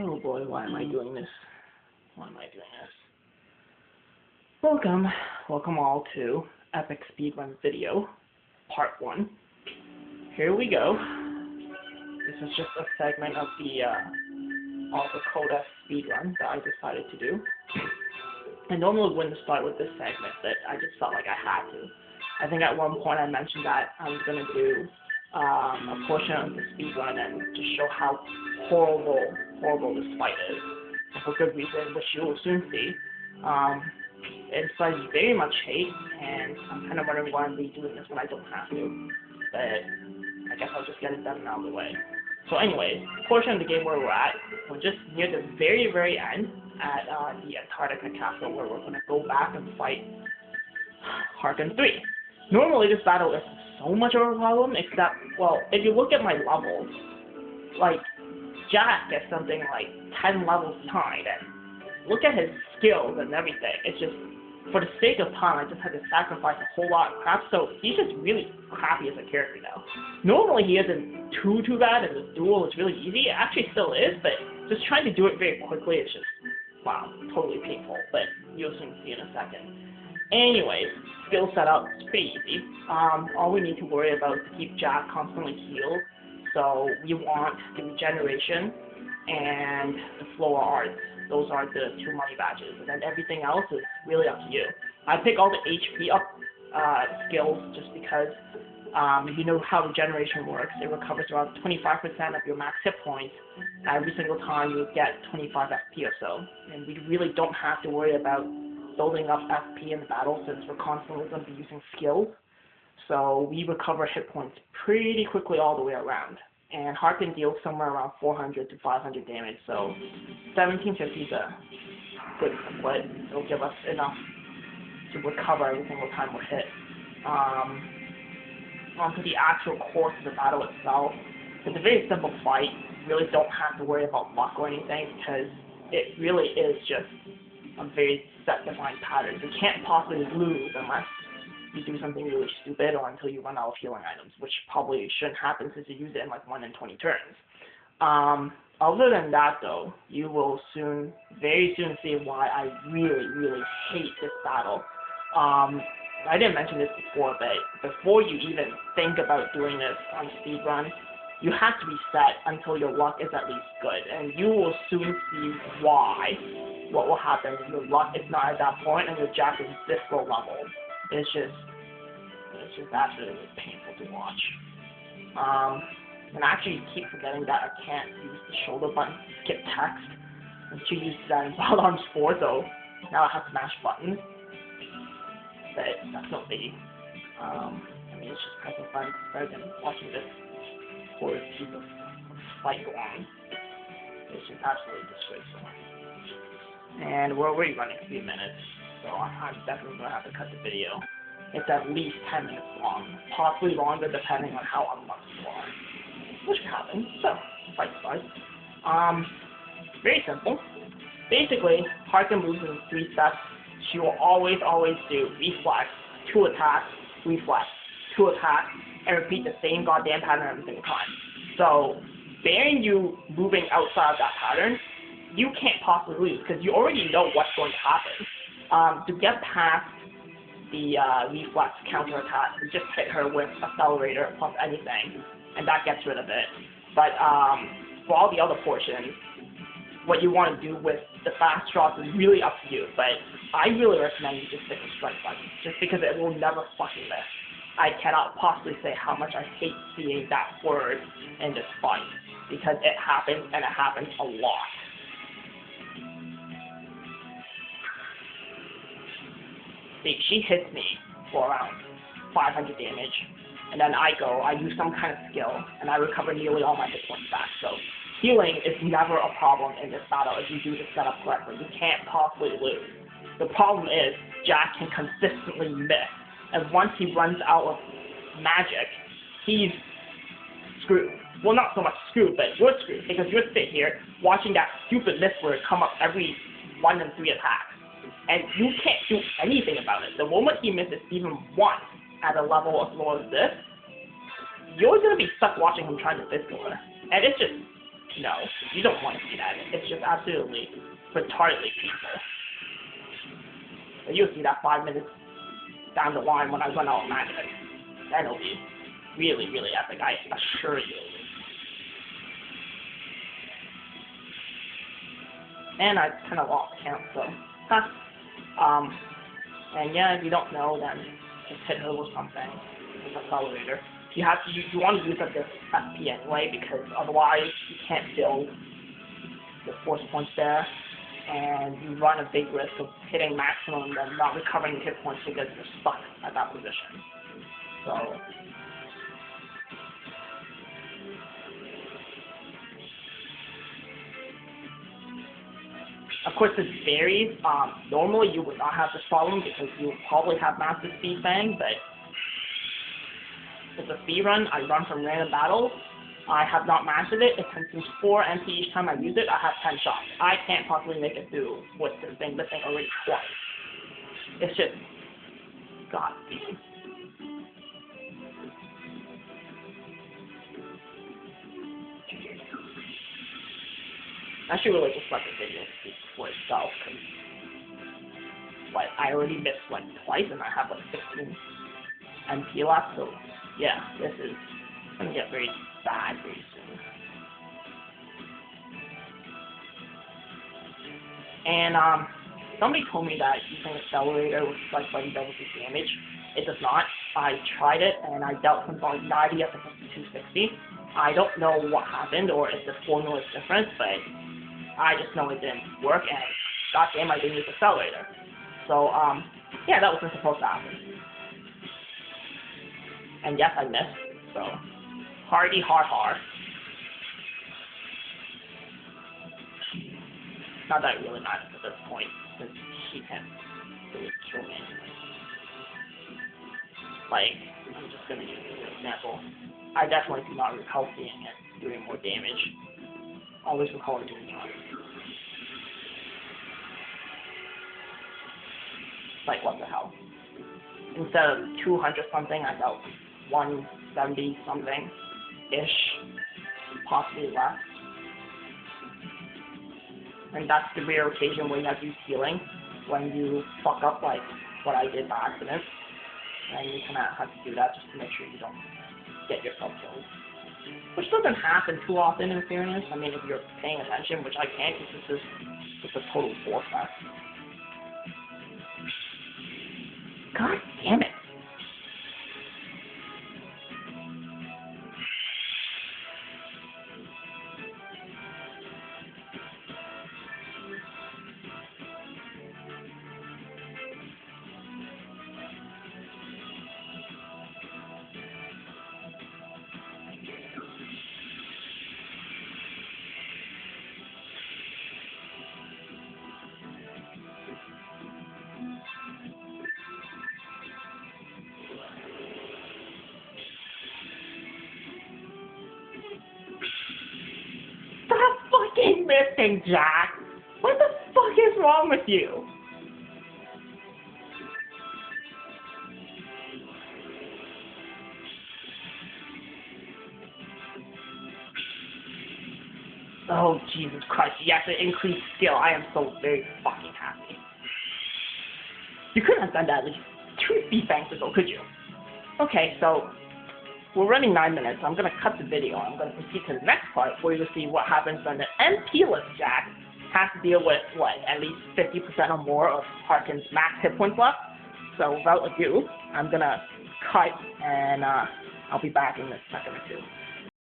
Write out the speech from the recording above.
Oh boy, why am I doing this? Why am I doing this? Welcome all to Epic Speedrun Video, Part 1. Here we go. This is just a segment of the Coda speedrun that I decided to do. I normally wouldn't start with this segment, but I just felt like I had to. I think at one point I mentioned that I was going to do a portion of the speedrun and just show how horrible this fight is. And for good reason, which you will soon see. It inspires very much hate, and I'm kind of wondering why I'm redoing this when I don't have to. But I guess I'll just get it done and out of the way. So anyways, portion of the game where we're at, we're just near the very end at the Antarctica castle where we're going to go back and fight Harken 3. Normally this battle is so much of a problem, except, well, if you look at my levels, like, Jack is something like 10 levels behind, and look at his skills and everything. It's just, for the sake of time, I just had to sacrifice a whole lot of crap, so he's just really crappy as a character now. Normally he isn't too bad, and the duel is really easy. It actually still is, but just trying to do it very quickly is just, wow, totally painful, but you'll soon see in a second. Anyways, skill setup is pretty easy. All we need to worry about is to keep Jack constantly healed. So we want the regeneration and the flow of arts. Those are the 2 money badges, and then everything else is really up to you. I pick all the HP up skills just because if you know how regeneration works, it recovers around 25% of your max hit points every single time you get 25 FP or so. And we really don't have to worry about building up FP in the battle since we're constantly going to be using skills. So we recover hit points pretty quickly all the way around. And Harken deals somewhere around 400 to 500 damage, so 1750 is a good split. It'll give us enough to recover every single time we're hit. Onto the actual course of the battle itself, it's a very simple fight. You really don't have to worry about luck or anything because it really is just a very set defined pattern. You can't possibly lose unless you do something really stupid or until you run out of healing items, which probably shouldn't happen since you use it in like 1 in 20 turns. Other than that though, you will very soon see why I really hate this battle. I didn't mention this before, but before you even think about doing this on speedrun, you have to be set until your luck is at least good, and you will soon see what will happen if your luck is not at that point and your Jack is this low level. It's just absolutely painful to watch. And I actually keep forgetting that I can't use the shoulder button to skip text. I should use that in Wild Arms 4, so now I have to mash buttons. But that's no biggie. I mean, it's just kind of fun rather than watching this horrid piece of fight go on. It's just absolutely disgraceful. And we're already running 3 minutes. So I'm definitely going to have to cut the video. It's at least 10 minutes long, possibly longer depending on how unlucky you are. Which can happen, so, fight starts. Very simple. Basically, Harken moves in 3 steps. She will always do reflex, 2 attacks, reflex, 2 attacks, and repeat the same goddamn pattern every single time. So, bearing you moving outside of that pattern, you can't possibly lose, because you already know what's going to happen. To get past the reflex counterattack, we just hit her with accelerator plus anything, and that gets rid of it. But for all the other portions, what you want to do with the fast shots is really up to you, but I really recommend you just stick with strike button, just because it will never fucking miss. I cannot possibly say how much I hate seeing that word in this fight, because it happens, and it happens a lot. See, she hits me for around 500 damage, and then I use some kind of skill, and I recover nearly all my hit points back. So healing is never a problem in this battle if you do the setup correctly. You can't possibly lose. The problem is Jack can consistently miss, and once he runs out of magic, he's screwed. Well, not so much screwed, but you're screwed, because you're sitting here watching that stupid miss word come up every 1 in 3 attacks. And you can't do anything about it. The moment he misses even once at a level as low as this, you're going to be stuck watching him trying to physical her. And it's just No, you don't want to see that. It's just absolutely retardedly painful. But you'll see that 5 minutes down the line when I run out of magic. That'll be really, really epic, I assure you. And I kind of lost count, so, and yeah, if you don't know, then just hit her with something, with accelerator. You have to, you want to use up this FP anyway, because otherwise you can't build the force points there, and you run a big risk of hitting maximum and then not recovering hit points because you're stuck at that position. So, of course, this varies. Normally, you would not have this problem because you would probably have Master Speed Fang, but it's a speed run. I run from random battles. I have not mastered it. It consumes 4 MP each time I use it. I have 10 shots. I can't possibly make it through with this thing missing already twice. It's just, god damn. I should really just let the video speak for itself, because I already missed like twice and I have like 16 MP left, so yeah, this is gonna get very bad very soon. And somebody told me that using Accelerator would like buddy doubles the damage. It does not. I tried it and I dealt from about 90 up to 260. I don't know what happened or if the formula is different, but I just know it didn't work, and goddamn, I didn't use Accelerator. So, yeah, that wasn't supposed to happen. And yes, I missed, so, hardy har. Not that it really matters at this point, since he can't really kill me anyway. Like, I'm just gonna use this as an example. I definitely do not recall seeing it doing more damage. Always recall it doing more. Like, what the hell? Instead of 200 something, I got 170 something ish, possibly less. And that's the rare occasion where you have to use healing when you fuck up like what I did by accident. And you kind of have to do that just to make sure you don't get yourself killed. Which doesn't happen too often in fairness. I mean, if you're paying attention, which I can't because this is just a total bore fest. God damn it. Fucking missing, Jack! What the fuck is wrong with you? Oh, Jesus Christ, yes, it increased skill. I am so very fucking happy. You couldn't have done that with 2 speed banks ago, could you? Okay, so we're running 9 minutes. I'm going to cut the video. I'm going to proceed to the next part where you'll see what happens when the MP-less Jack has to deal with, what, at least 50% or more of Harken's max hit points left. So without ado, I'm going to cut and I'll be back in a second or two.